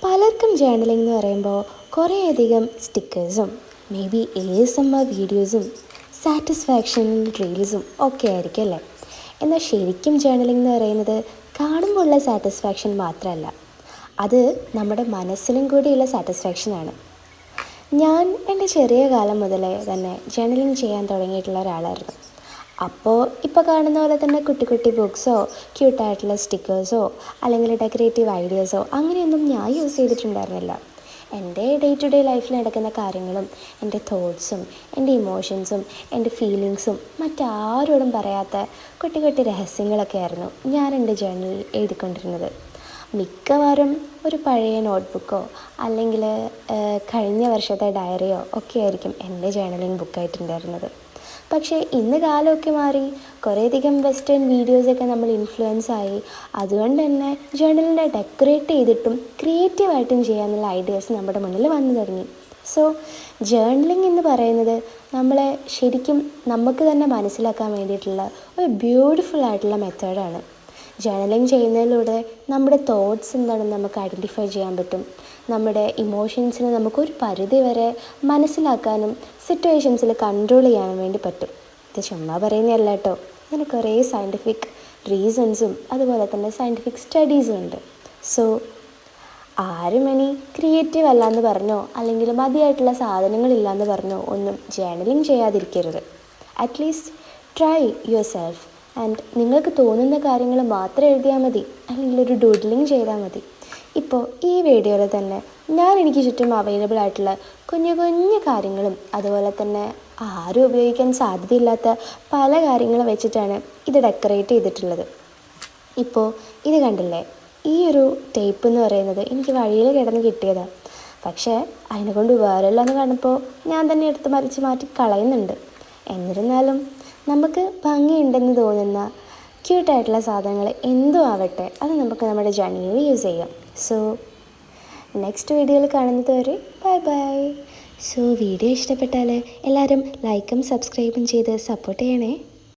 പലർക്കും ജേർണലിംഗ് എന്ന് പറയുമ്പോൾ കുറേയധികം സ്റ്റിക്കേഴ്സും മേ ബി ASMR വീഡിയോസും സാറ്റിസ്ഫാക്ഷൻ റീൽസും ഒക്കെ ആയിരിക്കും അല്ലേ. എന്നാൽ ശരിക്കും ജേർണലിംഗ് എന്ന് പറയുന്നത് കാണുമ്പോഴുള്ള സാറ്റിസ്ഫാക്ഷൻ മാത്രമല്ല, അത് നമ്മുടെ മനസ്സിലും കൂടിയുള്ള സാറ്റിസ്ഫാക്ഷനാണ്. ഞാൻ എൻ്റെ ചെറിയ കാലം മുതലേ തന്നെ ജേർണലിംഗ് ചെയ്യാൻ തുടങ്ങിയിട്ടുള്ള ഒരാളായിരുന്നു. അപ്പോൾ ഇപ്പോൾ കാണുന്ന പോലെ തന്നെ കുട്ടി കുട്ടി ബുക്സോ ക്യൂട്ടായിട്ടുള്ള സ്റ്റിക്കേഴ്സോ അല്ലെങ്കിൽ ഡെക്കറേറ്റീവ് ഐഡിയാസോ അങ്ങനെയൊന്നും ഞാൻ യൂസ് ചെയ്തിട്ടുണ്ടായിരുന്നില്ല. എൻ്റെ ഡേ ടു ഡേ ലൈഫിൽ നടക്കുന്ന കാര്യങ്ങളും എൻ്റെ തോട്ട്സും എൻ്റെ ഇമോഷൻസും എൻ്റെ ഫീലിങ്സും മറ്റാരോടും പറയാത്ത കുട്ടി കുട്ടി രഹസ്യങ്ങളൊക്കെ ആയിരുന്നു ഞാൻ എൻ്റെ ജേർണലിൽ എഴുതിക്കൊണ്ടിരുന്നത്. മിക്കവാറും ഒരു പഴയ നോട്ട്ബുക്കോ അല്ലെങ്കിൽ കഴിഞ്ഞ വർഷത്തെ ഡയറിയോ ഒക്കെ ആയിരിക്കും എൻ്റെ ജേർണലിംഗ് ബുക്കായിട്ടുണ്ടായിരുന്നത്. പക്ഷേ ഇന്ന് കാലമൊക്കെ മാറി കുറേയധികം വെസ്റ്റേൺ വീഡിയോസൊക്കെ നമ്മൾ ഇൻഫ്ലുവൻസ് ആയി. അതുകൊണ്ട് തന്നെ ജേർണലിനെ ഡെക്കറേറ്റ് ചെയ്തിട്ടും ക്രിയേറ്റീവായിട്ടും ചെയ്യാനുള്ള ഐഡിയാസ് നമ്മുടെ മുന്നിൽ വന്നു തുടങ്ങി. സോ ജേർണലിംഗ് എന്ന് പറയുന്നത് നമ്മളെ ശരിക്കും നമുക്ക് തന്നെ മനസ്സിലാക്കാൻ വേണ്ടിയിട്ടുള്ള ഒരു ബ്യൂട്ടിഫുൾ ആയിട്ടുള്ള മെത്തേഡാണ്. ജേർണലിംഗ് ചെയ്യുന്നതിലൂടെ നമ്മുടെ തോട്ട്സ് എന്താണെന്ന് നമുക്ക് ഐഡൻറ്റിഫൈ ചെയ്യാൻ പറ്റും. നമ്മുടെ ഇമോഷൻസിനെ നമുക്കൊരു പരിധി വരെ മനസ്സിലാക്കാനും സിറ്റുവേഷൻസിൽ കൺട്രോൾ ചെയ്യാനും വേണ്ടി പറ്റും. ഇത് ചുമ്മാ പറയുന്നതല്ല കേട്ടോ, ഇതിന് കുറേ സയൻറ്റിഫിക് റീസൺസും അതുപോലെ തന്നെ സയൻറ്റിഫിക് സ്റ്റഡീസും ഉണ്ട്. സോ ആരും ഇനി ക്രിയേറ്റീവ് അല്ല എന്ന് പറഞ്ഞോ അല്ലെങ്കിൽ മതിയായിട്ടുള്ള സാധനങ്ങളില്ല എന്ന് പറഞ്ഞോ ഒന്നും ജേർണലിംഗ് ചെയ്യാതിരിക്കരുത്. At least try yourself and നിങ്ങൾക്ക് തോന്നുന്ന കാര്യങ്ങൾ മാത്രം എഴുതിയാൽ മതി, അല്ലെങ്കിൽ ഒരു ഡൂഡ്ലിംഗ് ചെയ്താൽ മതി. ഇപ്പോൾ ഈ വീഡിയോയിൽ തന്നെ ഞാൻ എനിക്ക് ചുറ്റും അവൈലബിൾ ആയിട്ടുള്ള കുഞ്ഞു കുഞ്ഞു കാര്യങ്ങളും അതുപോലെ തന്നെ ആരും ഉപയോഗിക്കാൻ സാധ്യതയില്ലാത്ത പല കാര്യങ്ങളും വെച്ചിട്ടാണ് ഇത് ഡെക്കറേറ്റ് ചെയ്തിട്ടുള്ളത്. ഇപ്പോൾ ഇത് കണ്ടില്ലേ, ഈ ഒരു ടേപ്പ് എന്ന് പറയുന്നത് എനിക്ക് വഴിയിൽ കിടന്ന് കിട്ടിയതാണ്. പക്ഷേ അതിനെക്കൊണ്ട് ഉപകാരമില്ല എന്ന് കാണുമ്പോൾ ഞാൻ തന്നെ എടുത്ത് മറിച്ച് മാറ്റി കളയുന്നുണ്ട്. എന്നിരുന്നാലും നമുക്ക് ഭംഗിയുണ്ടെന്ന് തോന്നുന്ന ക്യൂട്ടായിട്ടുള്ള സാധനങ്ങൾ എന്തും ആവട്ടെ, അത് നമുക്ക് നമ്മുടെ ജേർണലിൽ യൂസ് ചെയ്യാം. സോ നെക്സ്റ്റ് വീഡിയോയിൽ കാണുന്നത് വരെ ബൈ ബൈ. സോ വീഡിയോ ഇഷ്ടപ്പെട്ടാൽ എല്ലാവരും ലൈക്കും സബ്സ്ക്രൈബും ചെയ്ത് സപ്പോർട്ട് ചെയ്യണേ.